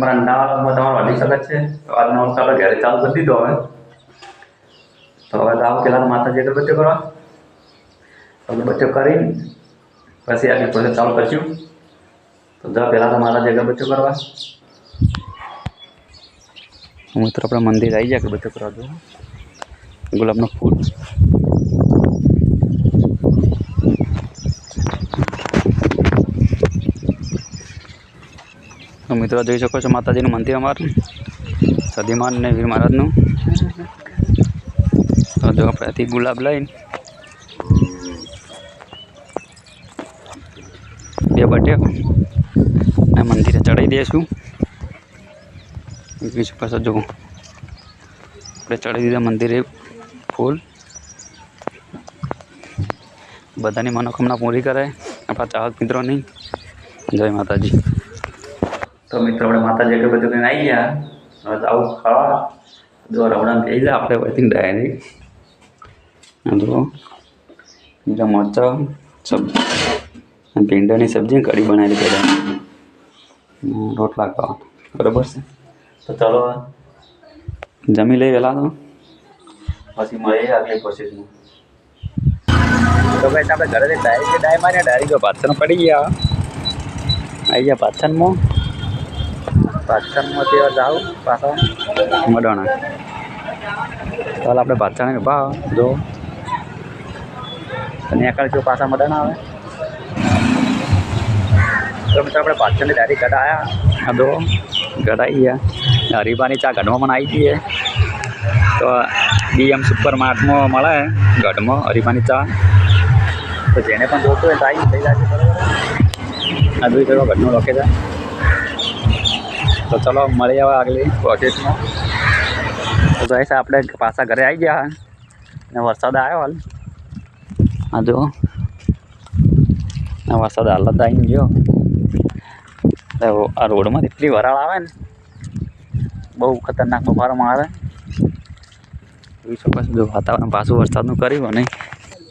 તમારા અંડાવાળામાં તમારો અઢી સગત છે તો આજનો આપણે ઘરે ચાલુ કરી દીધો હવે તો હવે આવો પેલા માતાજી અગરબત્તીઓ કરવા અગરબત્તીઓ કરીને પછી આગળ પ્રોસેસ ચાલુ કરશું તો જા પહેલાં તો માતાજી અગરબત્તીઓ કરવા મિત્રો આપણે મંદિર આવી જાય અગરબત્તીઓ કરવા દો ગુલાબનો ફૂલ તો મિત્રો જોઈ શકો છો માતાજીનું મંદિર અમારું સદીમાન ને વીર મહારાજનું તો જો આપણે અહીંથી ગુલાબ લઈને બે બટેક અને મંદિરે ચડાવી દઈશું બીજું પાછું જો આપણે ચડાવી દીધા મંદિરે ફૂલ બધાની મનોકામના પૂરી કરે આપણા ચાહક મિત્રોની જય માતાજી તો મિત્રો આપણે માતાજી કે બધું કંઈ આવી ગયા હવે તો આવું ખાવા જો રવડાને કહી જાય આપણે વધી ડાયરેક્ટ જો બીજા મરચા સબ્જી ભીંડાની સબ્જી કઢી બનાવેલી પહેલાં રોટલા ખાવા બરાબર છે તો ચાલો જમી લઈ પહેલાં તો પછી મળીએ આગલી પ્રોસેસમાં તો ભાઈ આપણે ઘરેથી ડાય મારીને ડાયરી જો પાછળ પડી ગયા આવી ગયા પાછળમાં તેવા જાવ પાછા મડાણા ચાલ આપણે પાછળ ભાવ જો અને આગળ જો પાછા મડાણા આવે તો મિત્રો આપણે પાછળની ડાયરી કઢાયા દો કઢાઈ ગયા હરીબાની ચા ગઢમાં પણ આવી જઈએ તો BM સુપર માર્ટમાં મળે ગઢમાં હરીબાની ચા તો જેને પણ જોતું હોય તો આવી થઈ જશે બરાબર આ જોઈ શકો ગઢનું લખે છે તો ચલો મળી આવે આગલી પ્રોસેસમાં તો જોઈશ આપણે પાછા ઘરે આવી ગયા ને વરસાદ આવ્યો હાલ હા જો વરસાદ હાલત આવીને ગયો આ રોડમાં એટલી વરાળ આવે ને બહુ ખતરનાક બફારો મારે જોઈ શકો છો જો વાતાવરણ પાછું વરસાદનું કર્યું નહીં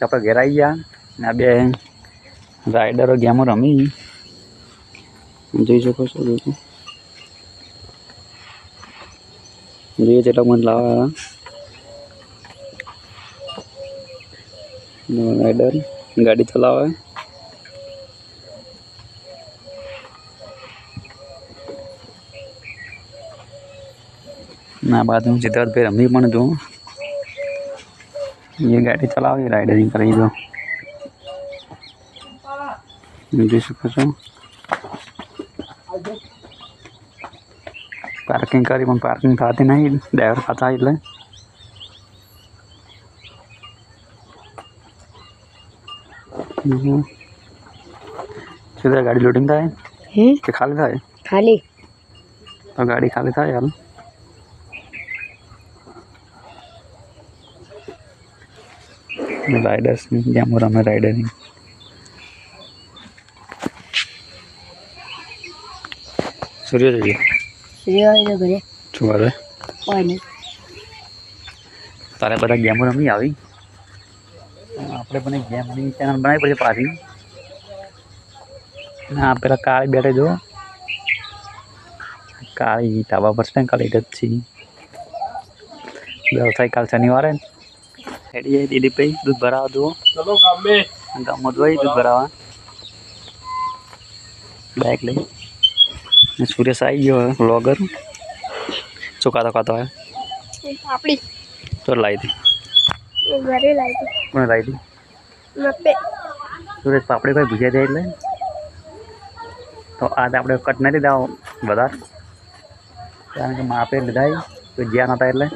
આપણે ઘેર આવી ગયા ને આ બે રાઈડરો ગેમો રમી જોઈ શકો છો જોઈએ જેટલા મને લાવવા રાઈડર ગાડી ચલાવે ના બાદ હું સિદ્ધાર્થભાઈ રમી પણ જોઉં એ ગાડી ચલાવી રાઇડરિંગ કરી દો જોઈ શકો છો પાર્કિંગ કરી પણ પાર્કિંગ થતી નહીં ડ્રાઈવર પાછા એટલે સીધા ગાડી લોડિંગ થાય કે ખાલી થાય ખાલી તો ગાડી ખાલી થાય હાલ રાઇડર્સ ગેમ રમે રાઇડરિંગ સૂર્ય જોઈએ ઘરે શું કરે તારે બધા ગેમો રમી આવી આપણે પણ એક ગેમની ચેનલ બનાવી પછી પાછી હા પેલા કાળી બેઠે જો કાળી ધાબા પર છે કાળી જ છીએ વ્યવસાય કાલ શનિવારે હેડીએ દિલીપભાઈ દૂધ ભરાવા જુઓ ગામોદભાઈ દૂધ ભરાવા બાઇક લઈ સુરેશ આવી ગયો વ્લોગર શું ખાતો હોય આપણી તો લાવી હતી ઘરે લાવી કોને લાવી હતી સુરેશ પાપડી ભાઈ ભૂજ્યા દે એટલે તો આજે આપણે કટ નથી લીધા વધારે કારણ કે માપે લીધા તો જ્યાં નહોતા એટલે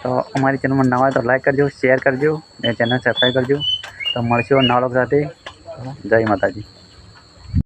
તો અમારી ચેનલમાં નવા હોય તો લાઈક કરજો શેર કરજો અને ચેનલ સબસ્ક્રાઈબ કરજો તો મળશું નવા લોકો સાથે જય માતાજી.